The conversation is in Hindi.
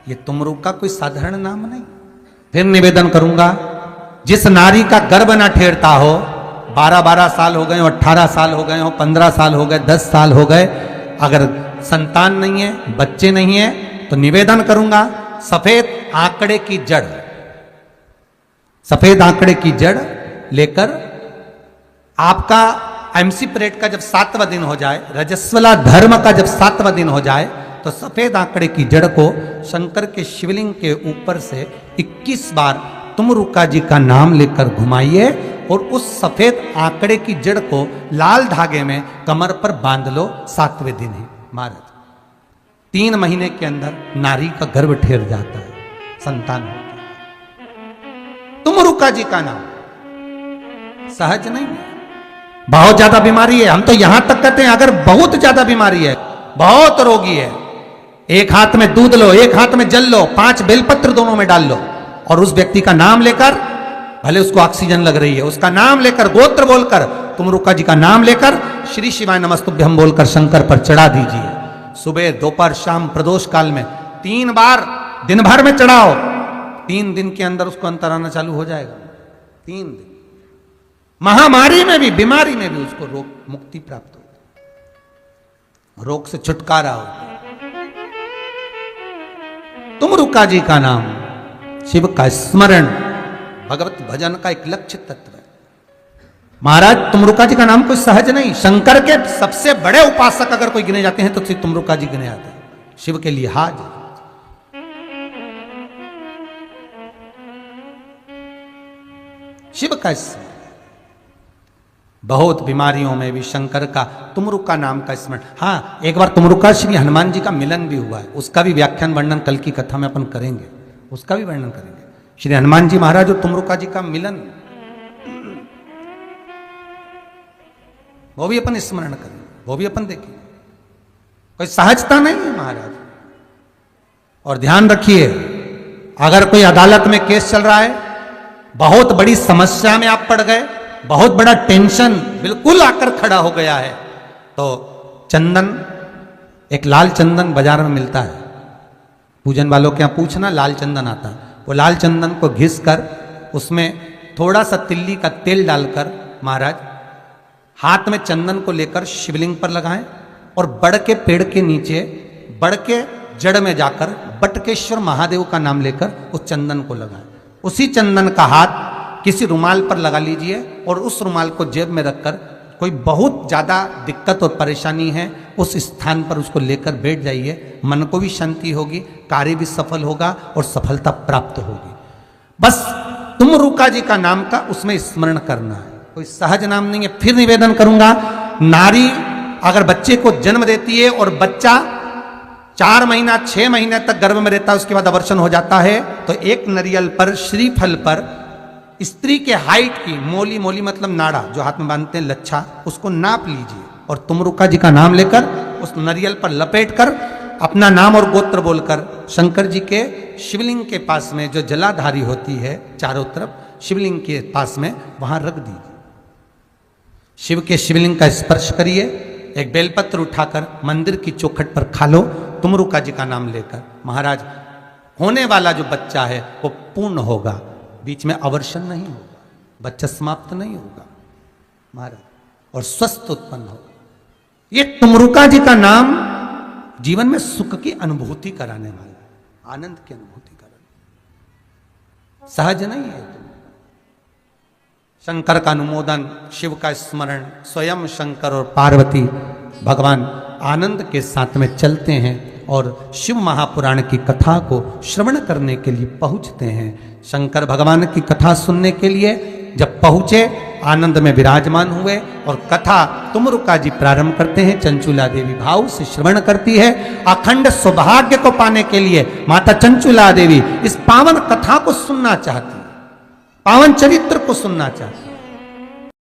ये तुमरुका कोई साधारण नाम नहीं। फिर निवेदन करूंगा, जिस नारी का गर्भ ना ठेरता हो, 12-12 साल हो गए हो, 18 साल हो गए हो, 15 साल हो गए, 10 साल हो गए, अगर संतान नहीं है, बच्चे नहीं है, तो निवेदन करूंगा सफेद आंकड़े की जड़, सफेद आंकड़े की जड़ लेकर आपका एमसी पीरियड का जब 7वां दिन हो जाए, रजस्वला धर्म का जब 7वां दिन हो जाए, तो सफेद आंकड़े की जड़ को शंकर के शिवलिंग के ऊपर से 21 बार तुमरुका जी का नाम लेकर घुमाइए और उस सफेद आंकड़े की जड़ को लाल धागे में कमर पर बांध लो। 7वें दिन है महाराज, 3 महीने के अंदर नारी का गर्भ ठेर जाता है, संतान होता है। तुमरुका जी का नाम सहज नहीं है। बहुत ज्यादा बीमारी है, हम तो यहां तक कहते हैं अगर बहुत ज्यादा बीमारी है, बहुत रोगी है, एक हाथ में दूध लो, एक हाथ में जल लो, 5 बेलपत्र दोनों में डाल लो और उस व्यक्ति का नाम लेकर, भले उसको ऑक्सीजन लग रही है, उसका नाम लेकर, गोत्र बोलकर, तुमरुका जी का नाम लेकर श्री शिवाय नमस्तुभ्यम बोलकर शंकर पर चढ़ा दीजिए। सुबह, दोपहर, शाम, प्रदोष काल में 3 बार दिन भर में चढ़ाओ। 3 दिन के अंदर उसको अंतर आना चालू हो जाएगा। 3 दिन, महामारी में भी, बीमारी में भी उसको रोग मुक्ति प्राप्त हो, रोग से छुटकारा हो। तुमरुका जी का नाम, शिव का स्मरण, भगवत भजन का एक लक्ष्य तत्व है। महाराज तुमरुका जी का नाम कोई सहज नहीं। शंकर के सबसे बड़े उपासक अगर कोई गिने जाते हैं तो श्री तुमरुका जी गिने जाते हैं। शिव के लिहाज, शिव का स्मरण, बहुत बीमारियों में भी शंकर का तुमरुका नाम का स्मरण। हाँ, एक बार तुमरुका श्री हनुमान जी का मिलन भी हुआ है, उसका भी व्याख्यान वर्णन कल की कथा में अपन करेंगे, उसका भी वर्णन करेंगे। श्री हनुमान जी महाराज और तुमरुका जी का मिलन, वो भी अपन स्मरण करेंगे, वो भी अपन देखेंगे। कोई सहजता नहीं है महाराज। और ध्यान रखिए, अगर कोई अदालत में केस चल रहा है, बहुत बड़ी समस्या में आप पड़ गए, बहुत बड़ा टेंशन बिल्कुल आकर खड़ा हो गया है, तो चंदन, एक लाल चंदन बाजार में मिलता है, पूजन वालों के यहाँ पूछना, लाल चंदन आता है। वो लाल चंदन को घिस कर उसमें थोड़ा सा तिल्ली का तेल डालकर महाराज हाथ में चंदन को लेकर शिवलिंग पर लगाएं और बड़ के पेड़ के नीचे, बड़ के जड़ में जाकर बटकेश्वर महादेव का नाम लेकर उस चंदन को लगाएं। उसी चंदन का हाथ किसी रुमाल पर लगा लीजिए और उस रुमाल को जेब में रखकर, कोई बहुत ज़्यादा दिक्कत और परेशानी है उस स्थान पर उसको लेकर बैठ जाइए। मन को भी शांति होगी, कार्य भी सफल होगा और सफलता प्राप्त होगी। बस तुमरुका जी का नाम का उसमें स्मरण करना है, कोई सहज नाम नहीं है। फिर निवेदन करूंगा, नारी अगर बच्चे को जन्म देती है और बच्चा 4 महीना 6 महीने तक गर्भ में रहता है, उसके बाद अवर्षण हो जाता है, तो एक नारियल पर, श्रीफल पर स्त्री के हाइट की, मोली, मोली मतलब नाड़ा जो हाथ में बांधते हैं, लच्छा, उसको नाप लीजिए और तुमरुका जी का नाम लेकर उस नारियल पर लपेटकर अपना नाम और गोत्र बोलकर शंकर जी के शिवलिंग के पास में, जो जलाधारी होती है चारों तरफ शिवलिंग के पास में, वहां रख दीजिए। शिव के शिवलिंग का स्पर्श करिए, एक बेलपत्र उठाकर मंदिर की चौखट पर खा लो, तुमरुका जी का नाम लेकर। महाराज होने वाला जो बच्चा है वो पूर्ण होगा, बीच में अवर्षण नहीं होगा, बच्चा समाप्त नहीं होगा महाराज, और स्वस्थ उत्पन्न होगा। ये तुमरुका जी का नाम जीवन में सुख की अनुभूति कराने वाला, आनंद की अनुभूति कराने, सहज नहीं है। शंकर का अनुमोदन, शिव का स्मरण, स्वयं शंकर और पार्वती भगवान आनंद के साथ में चलते हैं और शिव महापुराण की कथा को श्रवण करने के लिए पहुंचते हैं। शंकर भगवान की कथा सुनने के लिए जब पहुंचे, आनंद में विराजमान हुए और कथा तुमरुका जी प्रारंभ करते हैं। चंचुला देवी भाव से श्रवण करती है। अखंड सौभाग्य को पाने के लिए माता चंचुला देवी इस पावन कथा को सुनना चाहती है, पावन चरित्र को सुनना चाहती है।